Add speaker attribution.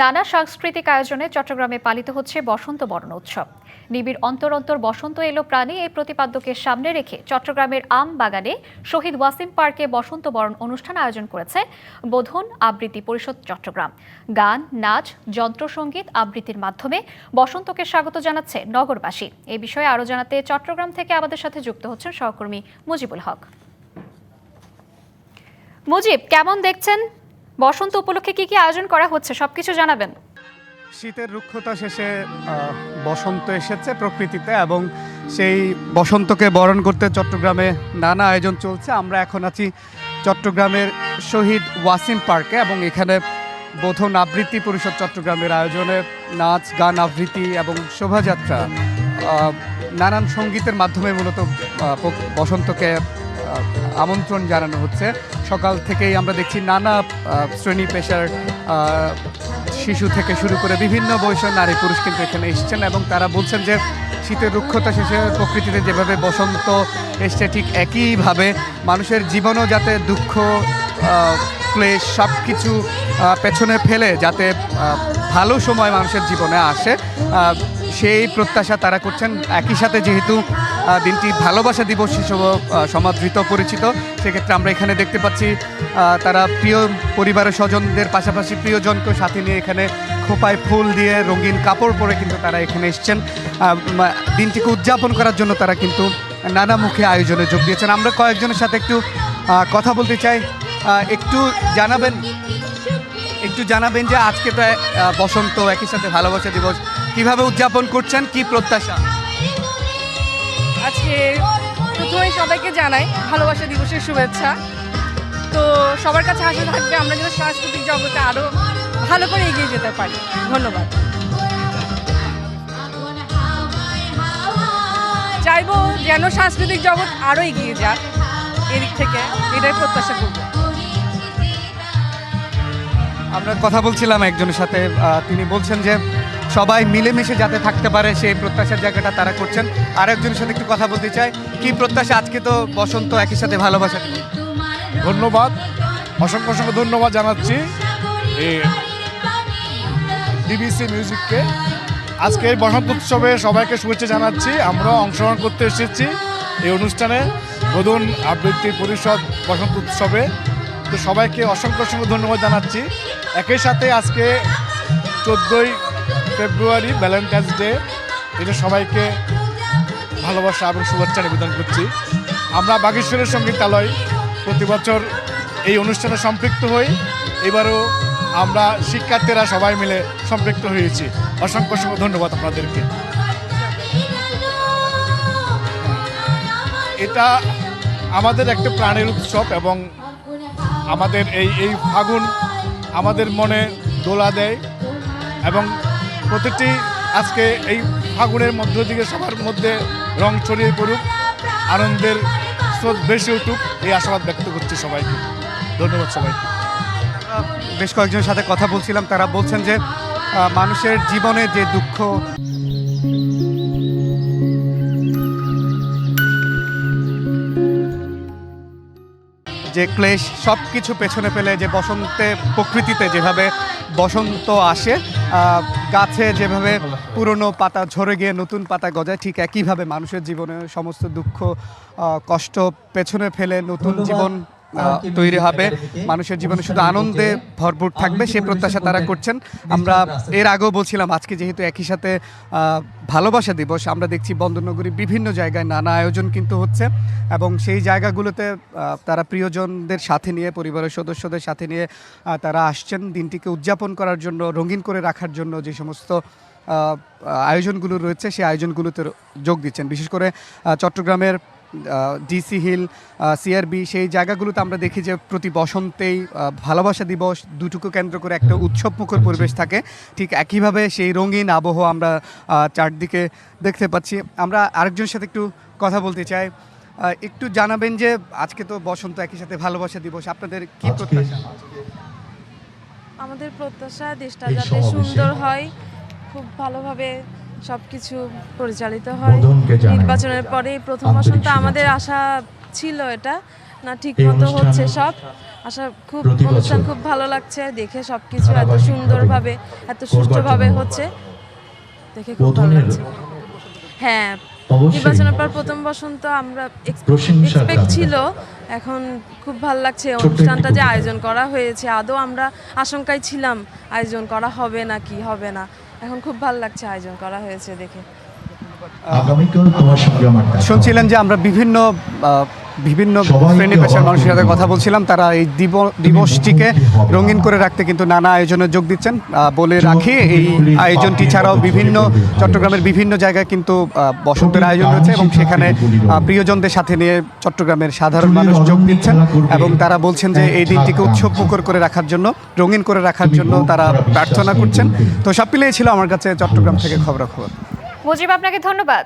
Speaker 1: নানা সাংস্কৃতিক আয়োজনে চট্টগ্রামে পালিত হচ্ছে বসন্ত বরণ উৎসব। নিবিড় অন্তর অন্তর বসন্ত এলো প্রাণী এই প্রতিপাদ্যকে সামনে রেখে চট্টগ্রামের আম বাগানে শহীদ ওয়াসিম পার্কে বসন্ত বরণ অনুষ্ঠান আয়োজন করেছে বোধন আবৃত্তি পরিষদ চট্টগ্রাম। গান, নাচ, যন্ত্রসঙ্গীত আবৃত্তির মাধ্যমে বসন্তকে স্বাগত জানাচ্ছে নগরবাসী। এই বিষয়ে আরও জানাতে চট্টগ্রাম থেকে আমাদের সাথে যুক্ত হচ্ছেন সহকর্মী মুজিবুল হক। মুজিব, কেমন দেখছেন? বসন্ত উপলক্ষে কি কি আয়োজন করা হচ্ছে সবকিছু জানাবেন।
Speaker 2: শীতের রুক্ষতা শেষে বসন্ত এসেছে প্রকৃতিতে এবং সেই বসন্তকে বরণ করতে চট্টগ্রামে নানা আয়োজন চলছে। আমরা এখন আছি চট্টগ্রামের শহীদ ওয়াসিম পার্কে এবং এখানে বোধন আবৃত্তি পরিষদ চট্টগ্রামের আয়োজনে নাচ, গান, আবৃত্তি এবং শোভাযাত্রা, নানান সঙ্গীতের মাধ্যমে মূলত বসন্তকে আমন্ত্রণ জানানো হচ্ছে। সকাল থেকেই আমরা দেখছি নানা শ্রেণী পেশার শিশু থেকে শুরু করে বিভিন্ন বয়সের নারী পুরুষ কিন্তু এখানে এসেছেন এবং তারা বলছেন যে শীতের রুক্ষতা শেষে প্রকৃতিতে যেভাবে বসন্ত এসছে ঠিক একইভাবে মানুষের জীবনও যাতে দুঃখ, ক্লেশ সব কিছু পেছনে ফেলে যাতে ভালো সময় মানুষের জীবনে আসে, সেই প্রত্যাশা তারা করছেন। একই সাথে যেহেতু দিনটি ভালোবাসা দিবস হিসেবে সমাদৃত পরিচিত, সেক্ষেত্রে আমরা এখানে দেখতে পাচ্ছি তারা প্রিয় পরিবারের স্বজনদের পাশাপাশি প্রিয়জনকে সাথে নিয়ে এখানে খোপায় ফুল দিয়ে রঙিন কাপড় পরে কিন্তু তারা এখানে এসছেন। দিনটিকে উদযাপন করার জন্য তারা কিন্তু নানামুখী আয়োজনে যোগ দিয়েছেন। আমরা কয়েকজনের সাথে একটু কথা বলতে চাই। একটু জানাবেন যে আজকে তো বসন্ত, একই সাথে ভালোবাসা দিবস, কিভাবে উদযাপন করছেন, কি প্রত্যাশা?
Speaker 3: আজকে প্রথমেই সবাইকে জানাই ভালোবাসা দিবসের শুভেচ্ছা। তো সবার কাছে আশা থাকবে আমরা যেন সাংস্কৃতিক জগতে আরও ভালো করে এগিয়ে যেতে পারি। ধন্যবাদ। চাইবো যেন সাংস্কৃতিক জগৎ আরও এগিয়ে যাক, এদিক থেকে এটাই প্রত্যাশা করব।
Speaker 2: আমরা কথা বলছিলাম একজনের সাথে, তিনি বলছেন যে সবাই মিলেমিশে যাতে থাকতে পারে সেই প্রত্যাশার জায়গাটা তারা করছেন। আর একজনের সাথে একটু কথা বলতে চাই, কি প্রত্যাশা? আজকে তো বসন্ত, একই সাথে ভালোবাসা।
Speaker 4: ধন্যবাদ, অসংখ্য ধন্যবাদ জানাচ্ছি ডিবিসি মিউজিককে। আজকে এই বসন্ত উৎসবে সবাইকে শুভেচ্ছা জানাচ্ছি। আমরা অংশগ্রহণ করতে এসেছি এই অনুষ্ঠানে বোধন আবৃত্তি পরিষদ বসন্ত উৎসবে। তো সবাইকে অসংখ্য ধন্যবাদ জানাচ্ছি। একই সাথে আজকে 14ই ফেব্রুয়ারি ভ্যালেন্টাইন্স ডে, এটা সবাইকে ভালোবাসা এবং শুভেচ্ছা নিবেদন করছি। আমরা বাগেশ্বরের সঙ্গীতালয় প্রতি বছর এই অনুষ্ঠানে সম্পৃক্ত হই। এবারও আমরা শিক্ষার্থীরা সবাই মিলে সম্পৃক্ত হয়েছি। অসংখ্য ধন্যবাদ আপনাদেরকে। এটা আমাদের একটা প্রাণের উৎসব এবং আমাদের এই ফাগুন আমাদের মনে দোলা দেয় এবং প্রতিটি আজকে এই ফাগুনের মধ্য দিকে সবার মধ্যে রং ছড়িয়ে পড়ুক, আনন্দের স্রোত বেশি উঠুক, এই আশাবাদ ব্যক্ত করছি সবাইকে। ধন্যবাদ সবাইকে।
Speaker 2: বেশ কয়েকজনের সাথে কথা বলছিলাম, তারা বলছেন যে মানুষের জীবনে যে দুঃখ, যে ক্লেশ সব কিছু পেছনে ফেলে যে বসন্তে প্রকৃতিতে যেভাবে বসন্ত আসে, গাছে যেভাবে পুরনো পাতা ঝরে গিয়ে নতুন পাতা গজায়, ঠিক একইভাবে মানুষের জীবনে সমস্ত দুঃখ, কষ্ট পেছনে ফেলে নতুন জীবন তৈরি হবে, মানুষের জীবনে শুধু আনন্দে ভরপুর থাকবে, সেই প্রত্যাশা তারা করছেন। আমরা এর আগেও বলছিলাম আজকে যেহেতু একই সাথে ভালোবাসা দিবস, আমরা দেখছি বন্দরনগরী বিভিন্ন জায়গায় নানা আয়োজন কিন্তু হচ্ছে এবং সেই জায়গাগুলোতে তারা প্রিয়জনদের সাথে নিয়ে, পরিবারের সদস্যদের সাথে নিয়ে তারা আসছেন দিনটিকে উদযাপন করার জন্য, রঙিন করে রাখার জন্য যে সমস্ত আয়োজনগুলো রয়েছে সেই আয়োজনগুলোতে যোগ দিচ্ছেন। বিশেষ করে চট্টগ্রামের ডিসি হিল, সিআরবি, সেই জায়গাগুলোতে আমরা দেখি যে প্রতি বসন্তেই ভালোবাসা দিবস দুটোকে কেন্দ্র করে একটা উৎসবমুখর পরিবেশ থাকে। ঠিক একইভাবে সেই রঙিন আবহাওয়া আমরা চারদিকে দেখতে পাচ্ছি। আমরা আরেকজনের সাথে একটু কথা বলতে চাই। একটু জানাবেন যে আজকে তো বসন্ত, একই সাথে ভালোবাসা দিবস, আপনাদের কি প্রত্যাশা?
Speaker 3: আমাদের প্রত্যাশা দেশটা যাতে সুন্দর হয়, খুব ভালোভাবে সবকিছু পরিচালিত হয়। নির্বাচনের পরে প্রথম বসন্ত আমাদের আশা ছিল, এটা না ঠিক মতো হচ্ছে সব।
Speaker 5: আশা খুব অনুষ্ঠান খুব ভালো লাগছে দেখে, সবকিছু এত সুন্দরভাবে এত সুষ্ঠুভাবে হচ্ছে দেখে খুব ভালো লাগছে। হ্যাঁ, নির্বাচনের পর প্রথম বসন্ত আমরা এক্সপেক্ট ছিল, এখন খুব ভালো লাগছে অনুষ্ঠানটা যে আয়োজন করা হয়েছে। আদৌ আমরা আশঙ্কায় ছিলাম আয়োজন করা হবে না কি হবে না, এখন খুব ভালো লাগছে আয়োজন করা হয়েছে দেখে।
Speaker 6: আগামীকাল তোমার সঙ্গে আমার দেখা হবে।
Speaker 2: শুনছিলেন যে আমরা বিভিন্ন শ্রেণী পেশার মানুষের সাথে কথা বলছিলাম, তারা এই দিবসটিকে রঙিন করে রাখতে কিন্তু নানা আয়োজনে যোগ দিচ্ছেন। বলে রাখি, এই আয়োজনটি ছাড়াও চট্টগ্রামের বিভিন্ন জায়গায় কিন্তু বসন্তের আয়োজন রয়েছে এবং সেখানে প্রিয়জনদের সাথে নিয়ে চট্টগ্রামের সাধারণ মানুষ যোগ দিচ্ছেন এবং তারা বলছেন যে এই দিনটিকে উৎসবমুখর করে রাখার জন্য, রঙিন করে রাখার জন্য তারা প্রার্থনা করছেন। তো সব মিলিয়ে ছিল আমার কাছে চট্টগ্রাম থেকে খবরাখবর।
Speaker 1: মুজিব, আপনাকে ধন্যবাদ।